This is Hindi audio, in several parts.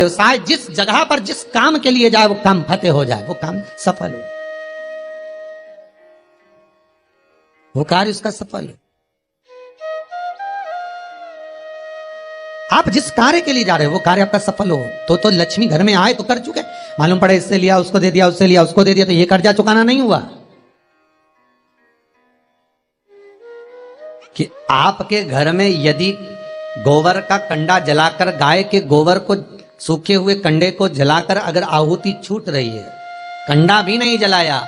व्यवसाय जिस जगह पर जिस काम के लिए जाए वो काम फतेह हो जाए, वो काम सफल हो, वो कार्य उसका सफल हो। आप जिस कार्य के लिए जा रहे हो वो कार्य आपका सफल हो तो लक्ष्मी घर में आए तो कर चुके। मालूम पड़े इससे लिया उसको दे दिया, उससे लिया उसको दे दिया, तो ये कर्जा चुकाना नहीं हुआ। कि आपके घर में यदि गोबर का कंडा जलाकर, गाय के गोबर को, सूखे हुए कंडे को जलाकर अगर आहुति छूट रही है, कंडा भी नहीं जलाया,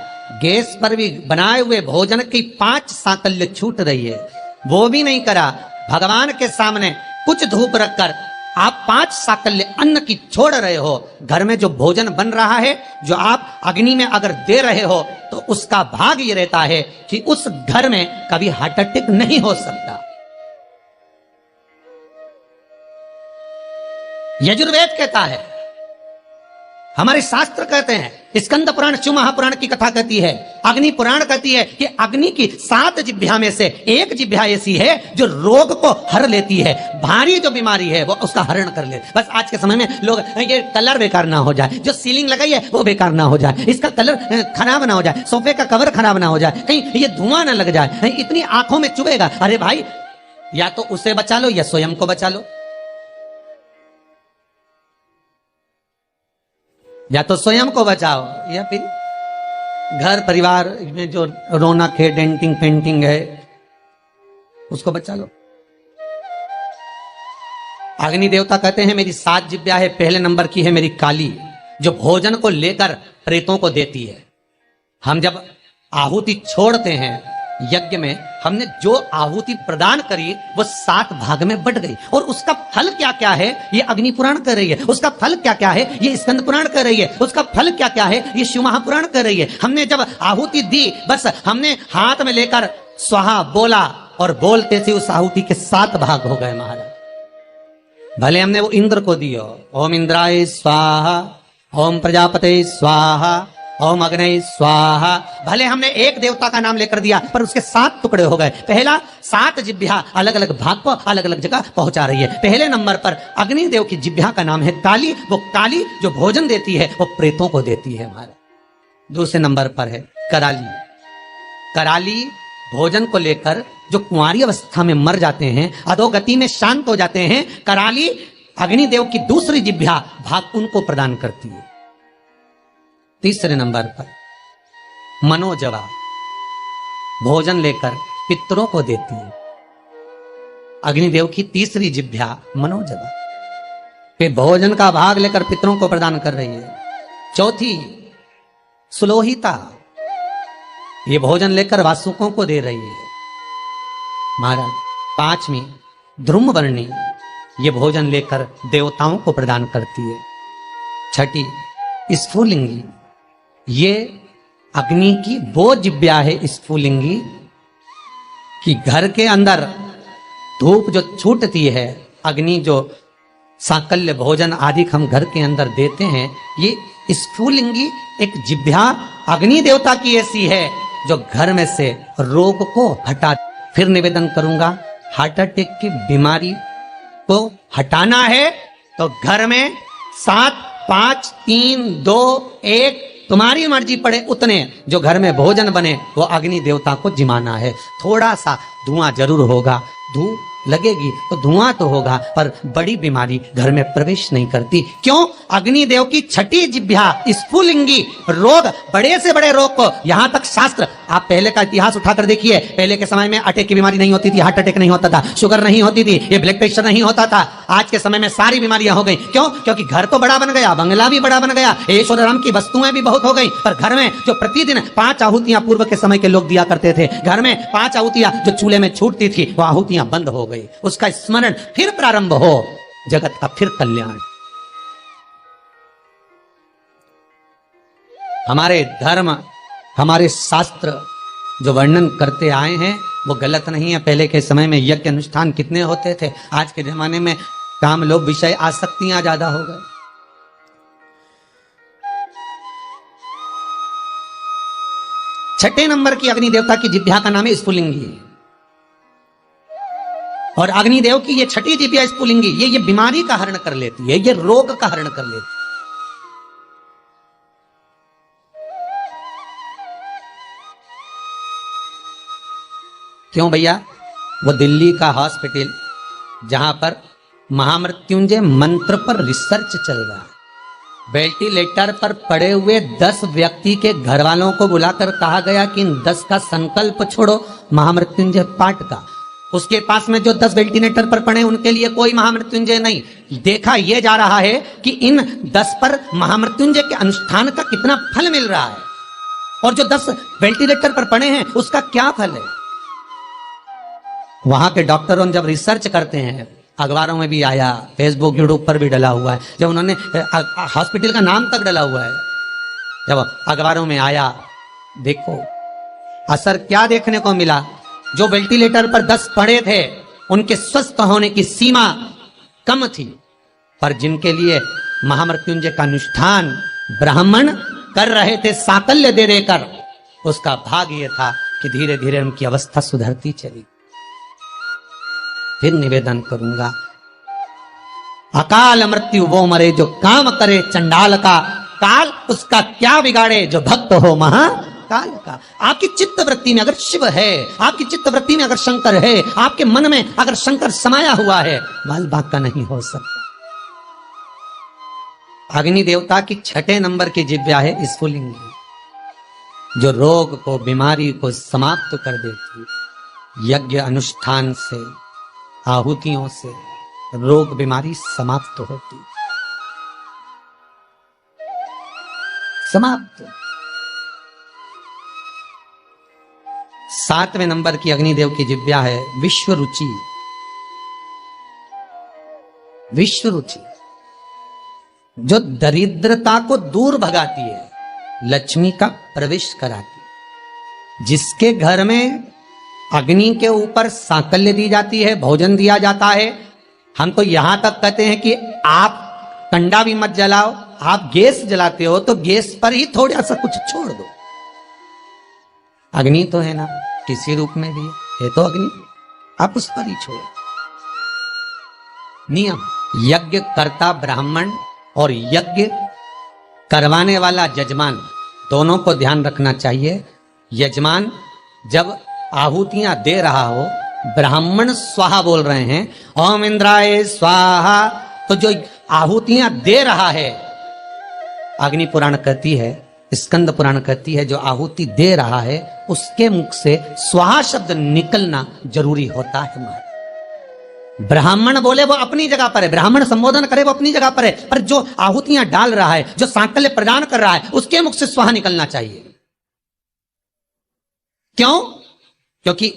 गैस पर भी बनाए हुए भोजन की 5 साकल्य छूट रही है, वो भी नहीं करा, भगवान के सामने कुछ धूप रखकर आप 5 साकल्य अन्न की छोड़ रहे हो, घर में जो भोजन बन रहा है, जो आप अग्नि में अगर दे रहे हो, तो उसका भाग ये रहता है कि उस घर में कभी हार्ट अटैक नहीं हो सकता। यजुर्वेद कहता है, हमारे शास्त्र कहते हैं, स्कंद पुराण शिव महापुराण की कथा कहती है, अग्नि पुराण कहती है कि अग्नि की 7 जिह्वा में से एक जिह्वा ऐसी है जो रोग को हर लेती है, भारी जो बीमारी है वो उसका हरण कर ले। बस आज के समय में लोग ये कलर बेकार ना हो जाए, जो सीलिंग लगाई है वो बेकार ना हो जाए, इसका कलर खराब ना हो जाए, सोफे का कवर खराब ना हो जाए, कहीं ये धुआं ना लग जाए, इतनी आंखों में चुभेगा। अरे भाई, या तो उसे बचा लो या स्वयं को बचा लो, या तो स्वयं को बचाओ या फिर घर परिवार में जो रौनक है, डेंटिंग पेंटिंग है, उसको बचा लो। अग्नि देवता कहते हैं मेरी 7 जिह्वा है, पहले नंबर की है मेरी काली, जो भोजन को लेकर प्रेतों को देती है। हम जब आहुति छोड़ते हैं यज्ञ में, हमने जो आहुति प्रदान करी वो 7 भाग में बट गई, और उसका फल क्या क्या है ये अग्नि पुराण कर रही है, उसका फल क्या क्या है ये स्कंद पुराण कर रही है, उसका फल क्या क्या है ये शिव महापुराण कर रही है। हमने जब आहुति दी, बस हमने हाथ में लेकर स्वाहा बोला, और बोलते थे उस आहुति के 7 भाग हो गए महाराज। भले हमने वो इंद्र को दियो, ओम इंद्राय स्वाहा, ओम प्रजापते स्वाहा, ओम अग्नि स्वाहा, भले हमने एक देवता का नाम लेकर दिया, पर उसके 7 टुकड़े हो गए। पहला 7 जिह्वा अलग अलग भाग को अलग अलग जगह पहुंचा रही है। पहले नंबर पर अग्निदेव की जिह्वा का नाम है काली, वो काली जो भोजन देती है वो प्रेतों को देती है हमारा। दूसरे नंबर पर है कराली। कराली भोजन को लेकर जो कुंवारी अवस्था में मर जाते हैं, अधोगति में शांत हो जाते हैं, कराली अग्निदेव की दूसरी जिह्वा भाग उनको प्रदान करती है। तीसरे नंबर पर मनोजवा भोजन लेकर पितरों को देती है, अग्निदेव की तीसरी जिह्वा मनोजवा, फिर भोजन का भाग लेकर पितरों को प्रदान कर रही है। चौथी सुलोहिता, ये भोजन लेकर वासुकों को दे रही है महाराज। 5वीं ध्रुमवर्णी, ये भोजन लेकर देवताओं को प्रदान करती है। 6ठी स्फुलिंगी, ये अग्नि की वो जिह्वा है स्फुलिंगी कि घर के अंदर धूप जो छूटती है, अग्नि जो साकल्य भोजन आदि हम घर के अंदर देते हैं, ये स्फुलिंगी एक जिह्वा अग्नि देवता की ऐसी है जो घर में से रोग को हटा। फिर निवेदन करूंगा, हार्ट अटैक की बीमारी को हटाना है तो घर में 7, 5, 3, 2, 1 तुम्हारी मर्जी पड़े उतने जो घर में भोजन बने वो अग्नि देवता को जिमाना है। थोड़ा सा धुआं जरूर होगा, धूप लगेगी तो धुआं तो होगा, पर बड़ी बीमारी घर में प्रवेश नहीं करती। क्यों? अग्निदेव की 6ठी जिह्वा स्फुलिंगी रोग, बड़े से बड़े रोग को, यहां तक शास्त्र, आप पहले का इतिहास उठाकर देखिए, पहले के समय में अटैक की बीमारी नहीं होती थी, हार्ट अटैक नहीं होता था, शुगर नहीं होती थी, ये ब्लड प्रेशर नहीं होता था। आज के समय में सारी बीमारियां हो गई। क्यों? क्योंकि घर तो बड़ा बन गया, बंगला भी बड़ा बन गया, ऐश्वर्य की वस्तुएं भी बहुत हो गई, पर घर में जो प्रतिदिन 5 आहुतियां पूर्व के समय के लोग दिया करते थे, घर में 5 आहुतियां जो चूल्हे में छूटती थी वो आहुतियां बंद हो गई। उसका स्मरण फिर प्रारंभ हो, जगत का फिर कल्याण। हमारे धर्म, हमारे शास्त्र जो वर्णन करते आए हैं वो गलत नहीं है। पहले के समय में यज्ञ अनुष्ठान कितने होते थे, आज के जमाने में काम लोग विषय आसक्तियां ज्यादा हो गए। 6ठे नंबर की अग्नि देवता की जिह्वा का नाम है स्फुलिंगी। और अग्निदेव की ये छठी जिह्वा स्फुलिंगी ये बीमारी का हरण कर लेती है, ये रोग का हरण कर लेती है। क्यों भैया? वो दिल्ली का हॉस्पिटल जहां पर महामृत्युंजय मंत्र पर रिसर्च चल रहा है, वेंटिलेटर पर पड़े हुए 10 व्यक्ति के घर वालों को बुलाकर कहा गया कि इन 10 का संकल्प छोड़ो महामृत्युंजय पाठ का। उसके पास में जो 10 वेंटिलेटर पर पड़े उनके लिए कोई महामृत्युंजय नहीं। देखा यह जा रहा है कि इन 10 पर महामृत्युंजय के अनुष्ठान का कितना फल मिल रहा है, और जो 10 वेंटिलेटर पर पड़े हैं उसका क्या फल है। वहां के डॉक्टरों जब रिसर्च करते हैं, अखबारों में भी आया, फेसबुक यूट्यूब पर भी डला हुआ है, जब उन्होंने हॉस्पिटल का नाम तक डला हुआ है, जब अखबारों में आया, देखो असर क्या देखने को मिला। जो वेंटिलेटर पर 10 पड़े थे उनके स्वस्थ होने की सीमा कम थी, पर जिनके लिए महामृत्युंजय का अनुष्ठान ब्राह्मण कर रहे थे साकल्य दे देकर, उसका भाग ये था कि धीरे धीरे उनकी अवस्था सुधरती चली। फिर निवेदन करूंगा, अकाल मृत्यु वो मरे जो काम करे चंडाल का, काल उसका क्या बिगाड़े जो भक्त हो महाकाल का। आपकी चित्त वृत्ति में अगर शिव है, आपकी चित्त वृत्ति में अगर शंकर है, आपके मन में अगर शंकर समाया हुआ है, बाल बाका नहीं हो सकता। अग्नि देवता की 6 नंबर की जिह्वा है स्फुलिंगी, जो रोग को, बीमारी को समाप्त कर देती। यज्ञ अनुष्ठान से, आहुतियों से रोग बीमारी समाप्त होती, समाप्त। 7वें नंबर की अग्निदेव की जिह्वा है विश्व रुचि। विश्व रुचि जो दरिद्रता को दूर भगाती है, लक्ष्मी का प्रवेश कराती। जिसके घर में अग्नि के ऊपर सांकल्य दी जाती है, भोजन दिया जाता है, हम तो यहां तक कहते हैं कि आप कंडा भी मत जलाओ, आप गैस जलाते हो तो गैस पर ही थोड़ा सा कुछ छोड़ दो। अग्नि तो है ना, किसी रूप में भी है तो अग्नि, आप उस पर ही छोड़ो। नियम, यज्ञ करता ब्राह्मण और यज्ञ करवाने वाला यजमान, दोनों को ध्यान रखना चाहिए। यजमान जब आहुतियां दे रहा हो, ब्राह्मण स्वाहा बोल रहे हैं, ओम इंद्राय स्वाहा, तो जो आहुतियां दे रहा है, अग्नि पुराण कहती है, स्कंद पुराण कहती है, जो आहुति दे रहा है उसके मुख से स्वाहा शब्द निकलना जरूरी होता है। ब्राह्मण बोले वो अपनी जगह पर है, ब्राह्मण संबोधन करे वो अपनी जगह पर है, पर जो आहुतियां डाल रहा है, जो सांकल्य प्रदान कर रहा है, उसके मुख से स्वाहा निकलना चाहिए। क्यों? क्योंकि